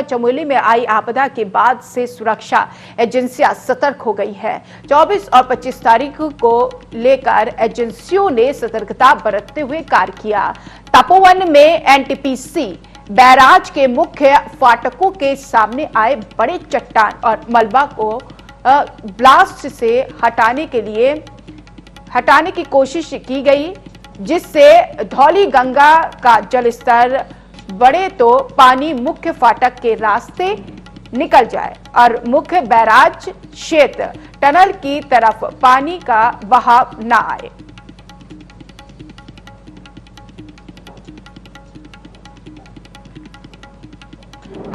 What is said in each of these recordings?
चमोली में आई आपदा के बाद से सुरक्षा एजेंसियां सतर्क हो गई है। 24 और 25 तारीख को लेकर एजेंसियों ने सतर्कता बरतते हुए कार्य किया। तपोवन में एनटीपीसी बैराज के मुख्य फाटकों के सामने आए बड़े चट्टान और मलबा को ब्लास्ट से हटाने की कोशिश की गई, जिससे धौली गंगा का जलस्तर बढ़े तो पानी मुख्य फाटक के रास्ते निकल जाए और मुख्य बैराज क्षेत्र टनल की तरफ पानी का बहाव न आए।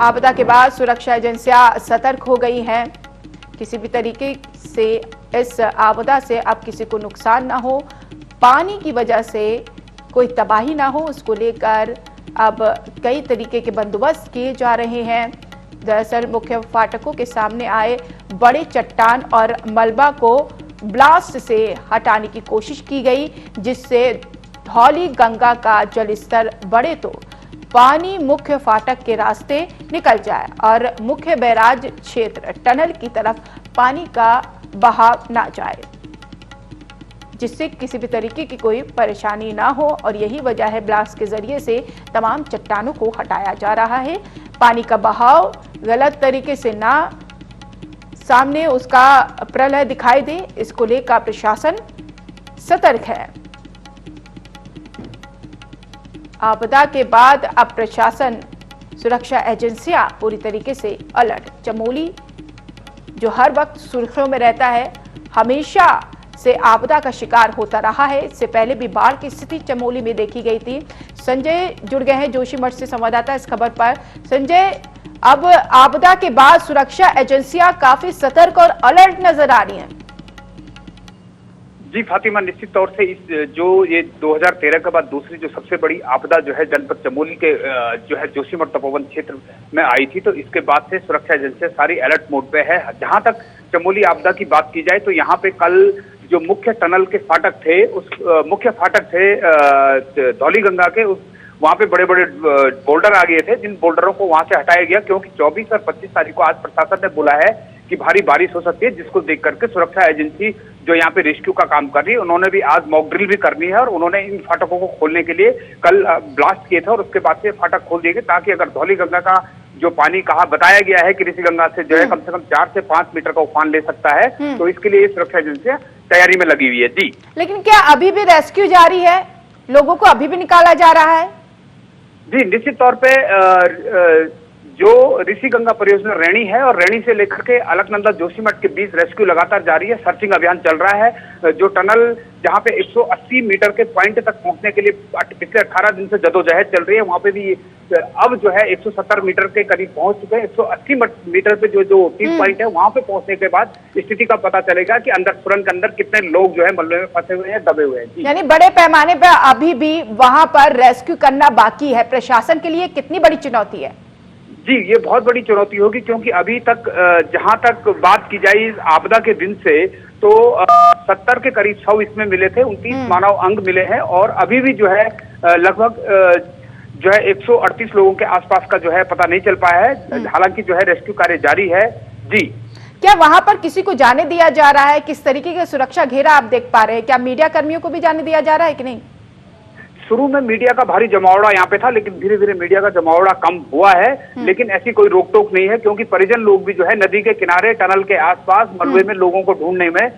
आपदा के बाद सुरक्षा एजेंसियां सतर्क हो गई हैं। किसी भी तरीके से इस आपदा से अब किसी को नुकसान ना हो, पानी की वजह से कोई तबाही ना हो, उसको लेकर अब कई तरीके के बंदोबस्त किए जा रहे हैं। दरअसल मुख्य फाटकों के सामने आए बड़े चट्टान और मलबा को ब्लास्ट से हटाने की कोशिश की गई, जिससे धौली गंगा का जलस्तर बढ़े तो पानी मुख्य फाटक के रास्ते निकल जाए और मुख्य बैराज क्षेत्र टनल की तरफ पानी का बहाव ना जाए, जिससे किसी भी तरीके की कोई परेशानी ना हो। और यही वजह है ब्लास्ट के जरिए से तमाम चट्टानों को हटाया जा रहा है। पानी का बहाव गलत तरीके से ना सामने उसका प्रलय दिखाई दे, इसको लेकर प्रशासन सतर्क है। आपदा के बाद अब प्रशासन, सुरक्षा एजेंसियां पूरी तरीके से अलर्ट। चमोली जो हर वक्त सुर्खियों में रहता है, हमेशा से आपदा का शिकार होता रहा है। इससे पहले भी बाढ़ की स्थिति चमोली में देखी गई थी। संजय जुड़ गए हैं जोशीमठ से संवाददाता इस खबर पर। संजय, अब आपदा के बाद सुरक्षा एजेंसियां काफी सतर्क और अलर्ट नजर आ रही हैं। जी फातिमा, निश्चित तौर से ये 2013 के बाद दूसरी जो सबसे बड़ी आपदा जो है जनपद चमोली के जो है जोशीमठ तपोवन क्षेत्र में आई थी, तो इसके बाद से सुरक्षा एजेंसियां सारी अलर्ट मोड पे है। जहां तक चमोली आपदा की बात की जाए तो यहाँ पे कल जो मुख्य टनल के फाटक थे, उस मुख्य फाटक थे धौली गंगा के, वहां पे बड़े बड़े बोल्डर आ गए थे, जिन बोल्डरों को वहां से हटाया गया, क्योंकि 24 और 25 तारीख को आज प्रशासन ने बोला है कि भारी बारिश हो सकती है, जिसको देख करके सुरक्षा एजेंसी जो यहाँ पे रेस्क्यू का काम कर रही है, उन्होंने भी आज मॉक ड्रिल भी करनी है और उन्होंने इन फाटकों को खोलने के लिए कल ब्लास्ट किए थे और उसके बाद से फाटक खोल दिए गए, ताकि अगर धौली गंगा का जो पानी कहा बताया गया है कि ऋषि गंगा से जो है कम से कम 4 से 5 मीटर का उफान ले सकता है, तो इसके लिए सुरक्षा एजेंसियां तैयारी में लगी हुई है। जी, लेकिन क्या अभी भी रेस्क्यू जारी है? लोगों को अभी भी निकाला जा रहा है? जी, निश्चित तौर पे जो ऋषि गंगा परियोजना रैणी है और रैणी से लेकर के अलकनंदा जोशीमठ के बीच रेस्क्यू लगातार जारी है। सर्चिंग अभियान चल रहा है। जो टनल जहां पे 180 मीटर के पॉइंट तक पहुंचने के लिए पिछले 18 दिन से जदोजहद चल रही है, वहां पे भी अब जो है 170 मीटर के करीब पहुंच चुके हैं। 180 मीटर पे जो पीक पॉइंट है, वहां पे पहुंचने के बाद स्थिति का पता चलेगा कि अंदर सुरंग के अंदर कितने लोग जो है मलबे में फंसे हुए हैं, दबे हुए हैं। यानी बड़े पैमाने पर अभी भी वहां पर रेस्क्यू करना बाकी है। प्रशासन के लिए कितनी बड़ी चुनौती है? जी, ये बहुत बड़ी चुनौती होगी, क्योंकि अभी तक जहां तक बात की जाए इस आपदा के दिन से, तो 70 के करीब शव इसमें मिले थे, 29 मानव अंग मिले हैं और अभी भी जो है लगभग जो है 138 लोगों के आसपास का जो है पता नहीं चल पाया है। हालांकि जो है रेस्क्यू कार्य जारी है। जी, क्या वहां पर किसी को जाने दिया जा रहा है? किस तरीके का सुरक्षा घेरा आप देख पा रहे हैं? क्या मीडिया कर्मियों को भी जाने दिया जा रहा है कि नहीं? शुरू में मीडिया का भारी जमावड़ा यहाँ पे था, लेकिन धीरे धीरे मीडिया का जमावड़ा कम हुआ है। लेकिन ऐसी कोई रोक टोक नहीं है, क्योंकि परिजन लोग भी जो है नदी के किनारे टनल के आसपास मलबे में लोगों को ढूंढने में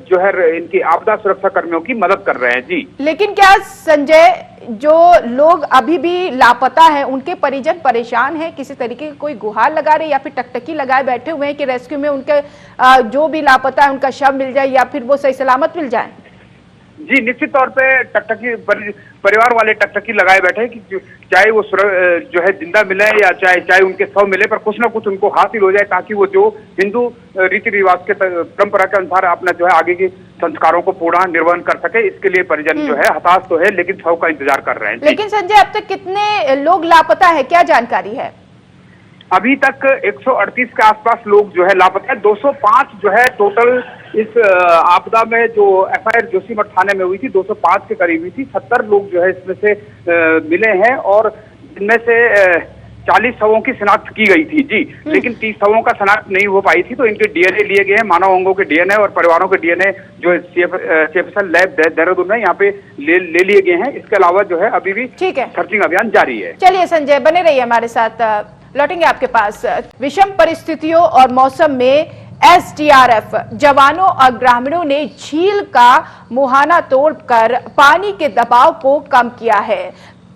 जो है इनकी आपदा सुरक्षा कर्मियों की मदद कर रहे हैं। जी, लेकिन क्या संजय, जो लोग अभी भी लापता है उनके परिजन परेशान हैं? किसी तरीके की कोई गुहार लगा रहे या फिर टकटकी लगाए बैठे हुए हैं कि रेस्क्यू में उनके जो भी लापता है उनका शव मिल जाए या फिर वो सही सलामत मिल जाए? जी, निश्चित तौर पे टकटकी परिवार वाले टकटकी लगाए बैठे हैं कि चाहे वो जो है जिंदा मिले या चाहे उनके शव मिले, पर कुछ ना कुछ उनको हासिल हो जाए, ताकि वो जो हिंदू रीति रिवाज के परंपरा के अनुसार अपना जो है आगे के संस्कारों को पूर्ण निर्वहन कर सके। इसके लिए परिजन जो है हताश तो है, लेकिन शव का इंतजार कर रहे हैं। लेकिन संजय, अब तक कितने लोग लापता है, क्या जानकारी है? अभी तक 138 के आसपास लोग जो है लापता है। 205 जो है टोटल इस आपदा में जो एफआईआर जोशीमठ थाने में हुई थी, 205 के करीब हुई थी। 70 लोग जो है इसमें से मिले हैं और इनमें से 40 शवों की शिनाख्त की गई थी जी, लेकिन 30 शवों का शिनाख्त नहीं हो पाई थी, तो इनके डीएनए लिए गए हैं, मानव अंगों के डीएनए और परिवारों के डीएनए जो CFSL लैब देहरादून में यहाँ पे ले लिए गए हैं। इसके अलावा जो है अभी भी ठीक है, सर्चिंग अभियान जारी है। चलिए संजय, बने रहिए हमारे साथ, लौटेंगे आपके पास। विषम परिस्थितियों और मौसम में SDRF जवानों और ग्रामीणों ने झील का मुहाना तोड़कर पानी के दबाव को कम किया है।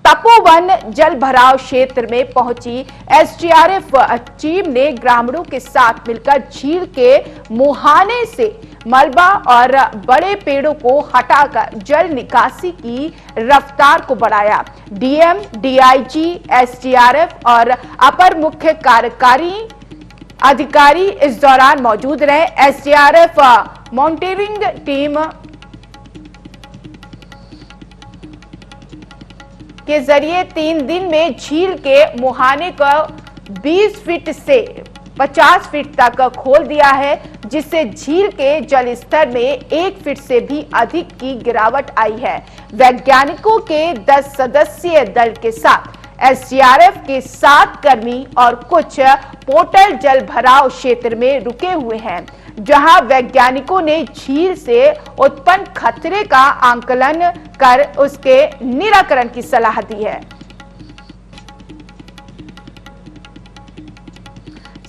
तपोवन जल भराव क्षेत्र में पहुंची SDRF टीम ने ग्रामीणों के साथ मिलकर झील के मुहाने से मलबा और बड़े पेड़ों को हटाकर जल निकासी की रफ्तार को बढ़ाया। DM, DIG, SDRF और अपर मुख्य कार्यकारी अधिकारी इस दौरान मौजूद रहे। SDRF मॉनिटरिंग टीम के जरिए 3 दिन में झील के मुहाने को 20 फीट से 50 फीट तक खोल दिया है, जिससे झील के जल स्तर में 1 फीट से भी अधिक की गिरावट आई है। वैज्ञानिकों के 10 सदस्यीय दल के साथ SDRF के 7 कर्मी और कुछ पोर्टल जल भराव क्षेत्र में रुके हुए हैं, जहां वैज्ञानिकों ने झील से उत्पन्न खतरे का आंकलन कर उसके निराकरण की सलाह दी है।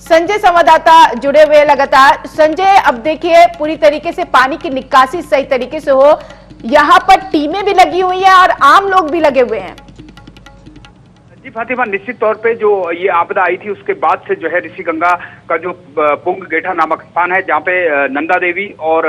संजय संवाददाता जुड़े हुए लगातार। संजय, अब देखिए पूरी तरीके से पानी की निकासी सही तरीके से हो, यहाँ पर टीमें भी लगी हुई है और आम लोग भी लगे हुए हैं। जी फातिमा, निश्चित तौर पे जो ये आपदा आई थी उसके बाद से जो है ऋषि गंगा का जो पुंग गेठा नामक स्थान है, जहाँ पे नंदा देवी और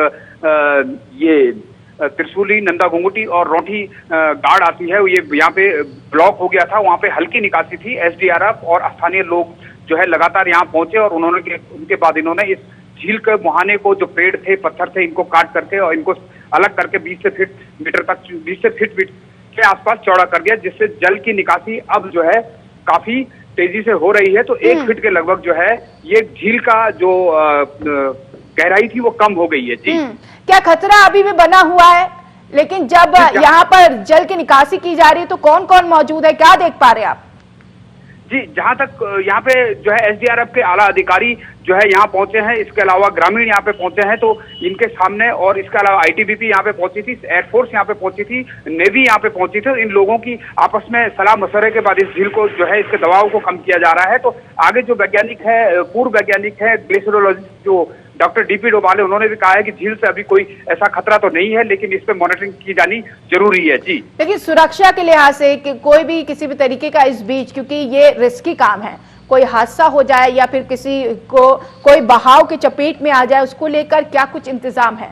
ये त्रिशूली, नंदा घुंगुटी और रोटी गाड़ आती है, ये यहाँ पे ब्लॉक हो गया था, वहाँ पे हल्की निकासी थी। SDRF और स्थानीय लोग जो है लगातार यहाँ पहुंचे और उनके बाद इन्होंने इस झील के मुहाने को, जो पेड़ थे, पत्थर थे, इनको काट करके और इनको अलग करके 20 से फीट के आसपास चौड़ा कर दिया, जिससे जल की निकासी अब जो है काफी तेजी से हो रही है। तो 1 फीट के लगभग जो है ये झील का जो गहराई थी वो कम हो गई है जी। क्या खतरा अभी भी बना हुआ है? लेकिन जब यहाँ पर जल की निकासी की जा रही है तो कौन कौन मौजूद है, क्या देख पा रहे हैं आप? जी, जहां तक यहाँ पे जो है SDRF के आला अधिकारी जो है यहाँ पहुंचे हैं, इसके अलावा ग्रामीण यहाँ पे पहुंचे हैं, तो इनके सामने, और इसके अलावा ITBP यहाँ पे पहुंची थी, एयरफोर्स यहाँ पे पहुंची थी, नेवी यहाँ पे पहुंची थी। इन लोगों की आपस में सलाह मशवरे के बाद इस झील को जो है इसके दबाव को कम किया जा रहा है। तो आगे जो वैज्ञानिक है, पूर्व वैज्ञानिक है, ग्लेशियोलॉजिस्ट जो डॉक्टर DP डोभाल, उन्होंने भी कहा है कि झील से अभी कोई ऐसा खतरा तो नहीं है, लेकिन इस पे मॉनिटरिंग की जानी जरूरी है जी। लेकिन सुरक्षा के लिहाज से कि कोई भी किसी भी तरीके का इस बीच, क्योंकि ये रिस्की काम है, कोई हादसा हो जाए या फिर किसी को कोई बहाव के चपेट में आ जाए, उसको लेकर क्या कुछ इंतजाम है?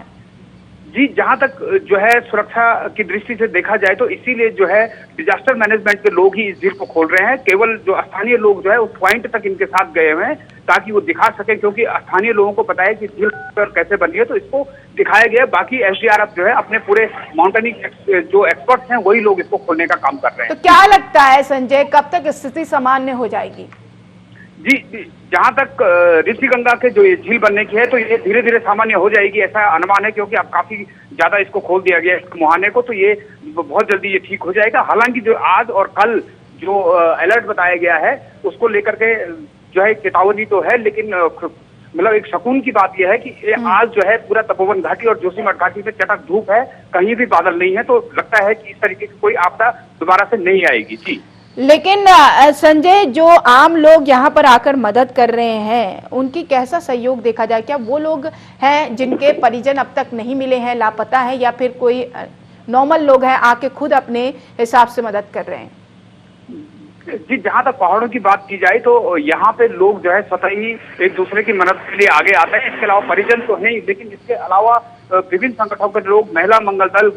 जी, जहां तक जो है सुरक्षा की दृष्टि से देखा जाए तो इसीलिए जो है डिजास्टर मैनेजमेंट के लोग ही इस झील को खोल रहे हैं। केवल जो स्थानीय लोग जो है उस पॉइंट तक इनके साथ गए हुए हैं ताकि वो दिखा सके, क्योंकि स्थानीय लोगों को पता है कि झील कैसे बन रही है, तो इसको दिखाया गया। बाकी SDRF जो है अपने पूरे माउंटेनिंग जो एक्सपर्ट्स हैं वही लोग इसको खोलने का काम कर रहे हैं। तो क्या लगता है संजय, कब तक स्थिति सामान्य हो जाएगी? जी, जहां तक ऋषि गंगा के जो ये झील बनने की है तो ये धीरे धीरे सामान्य हो जाएगी, ऐसा अनुमान है, क्योंकि अब काफी ज्यादा इसको खोल दिया गया है, इस मुहाने को, तो ये बहुत जल्दी ये ठीक हो जाएगा। हालांकि जो आज और कल जो अलर्ट बताया गया है उसको लेकर के जो है चेतावनी तो है, लेकिन मतलब एक शकून की बात यह है कि आज जो है पूरा तपोवन घाटी और जोशीमठ घाटी में चटक धूप है, कहीं भी बादल नहीं है, तो लगता है कि इस तरीके की कोई आपदा दोबारा से नहीं आएगी जी। लेकिन संजय, जो आम लोग यहाँ पर आकर मदद कर रहे हैं, उनकी कैसा सहयोग देखा जाए? क्या वो लोग हैं जिनके परिजन अब तक नहीं मिले हैं, लापता हैं, या फिर कोई नॉर्मल लोग हैं आके खुद अपने हिसाब से मदद कर रहे हैं? जी, जहां तक पहाड़ों की बात की जाए तो यहाँ पे लोग जो है स्वतः ही एक दूसरे की मदद के लिए आगे आते हैं। इसके अलावा परिजन तो हैं, लेकिन इसके अलावा विभिन्न संगठनों के लोग, महिला मंगल दल,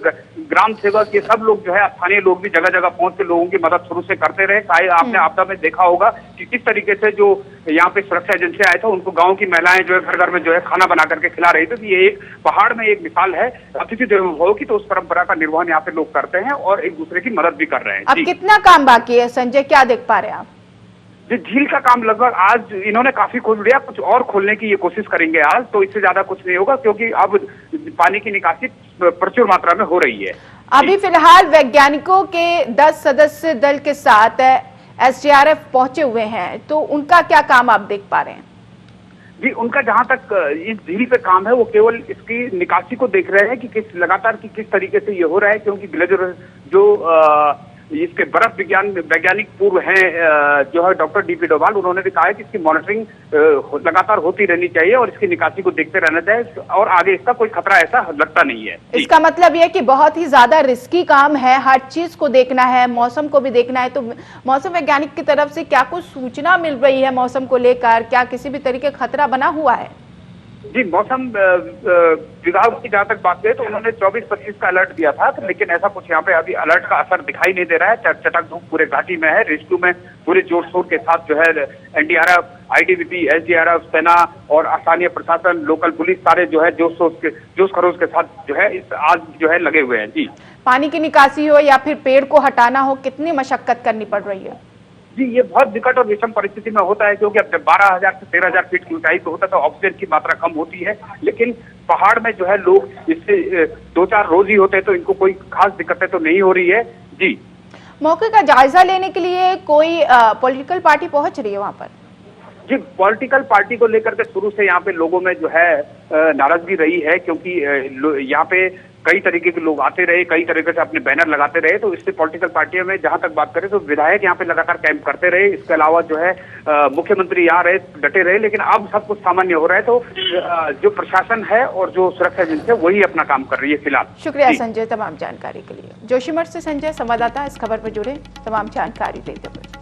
ग्राम सेवक, ये सब लोग जो है स्थानीय लोग भी जगह जगह पहुंच के लोगों की मदद शुरू से करते रहे। शायद आपने आपदा में देखा होगा कि किस तरीके से जो यहाँ पे सुरक्षा एजेंसी आया था उनको गाँव की महिलाएं जो है घर घर में जो है खाना बना करके खिला रही थी। तो ये एक पहाड़ में एक मिसाल है अतिथि देवो भव की, तो उस परंपरा का निर्वहन यहाँ पे लोग करते हैं और एक दूसरे की मदद भी कर रहे हैं। अब कितना काम बाकी है संजय, क्या देख पा रहे हैं आप? झील का काम लगभग आज इन्होंने काफी खोल दिया, कुछ और खोलने की ये कोशिश करेंगे आज, तो इससे ज्यादा कुछ नहीं होगा, क्योंकि अब पानी की निकासी प्रचुर मात्रा में हो रही है। अभी फिलहाल वैज्ञानिकों के 10 सदस्य दल के साथ एसडीआरएफ पहुंचे हुए हैं, तो उनका क्या काम आप देख पा रहे हैं? जी, उनका जहां तक इस झील पे काम है वो केवल इसकी निकासी को देख रहे हैं कि किस तरीके से ये हो रहा है, क्योंकि ग्लेशियर जो इसके बर्फ वैज्ञानिक पूर्व हैं जो है डॉक्टर डीपी डोभाल, उन्होंने भी कहा है कि इसकी मॉनिटरिंग लगातार होती रहनी चाहिए और इसकी निकासी को देखते रहना चाहिए और आगे इसका कोई खतरा ऐसा लगता नहीं है। इसका मतलब यह कि बहुत ही ज्यादा रिस्की काम है, हर चीज को देखना है, मौसम को भी देखना है। तो मौसम वैज्ञानिक की तरफ से क्या कुछ सूचना मिल रही है मौसम को लेकर? क्या किसी भी तरीके का खतरा बना हुआ है? जी, मौसम विभाग की जहां तक बात करें तो उन्होंने 24-25 का अलर्ट दिया था, लेकिन ऐसा कुछ यहाँ पे अभी अलर्ट का असर दिखाई नहीं दे रहा है। चटक धूप पूरे घाटी में है। रेस्क्यू में पूरे जोर शोर के साथ जो है एनडीआरएफ, आईटीबीपी, एसडीआरएफ, सेना और स्थानीय प्रशासन, लोकल पुलिस सारे जो है जोश खरोश के साथ जो है इस आज जो है लगे हुए हैं। जी, पानी की निकासी हो या फिर पेड़ को हटाना हो, कितनी मशक्कत करनी पड़ रही है? जी, ये बहुत विकट और विषम परिस्थिति में होता है, क्योंकि अब जब 12,000 से 13,000 फीट की ऊंचाई पे होता है तो ऑक्सीजन की मात्रा कम होती है, लेकिन पहाड़ में जो है लोग इससे 2-4 रोज ही होते हैं तो इनको कोई खास दिक्कतें तो नहीं हो रही है। जी, मौके का जायजा लेने के लिए कोई पॉलिटिकल पार्टी पहुंच रही है वहां पर? जी, पॉलिटिकल पार्टी को लेकर के शुरू से यहाँ पे लोगों में जो है नाराजगी रही है, क्योंकि यहाँ पे कई तरीके के लोग आते रहे, कई तरीके से अपने बैनर लगाते रहे, तो इससे पॉलिटिकल पार्टियों में जहां तक बात करें तो विधायक यहाँ पे लगातार कैंप करते रहे। इसके अलावा जो है मुख्यमंत्री यहाँ रहे, डटे रहे, लेकिन अब सब कुछ सामान्य हो रहा है। तो जो प्रशासन है और जो सुरक्षा एजेंसी है वही अपना काम कर रही है फिलहाल। शुक्रिया संजय तमाम जानकारी के लिए। जोशीमठ से संजय संवाददाता इस खबर पर जुड़े, तमाम जानकारी देते हुए।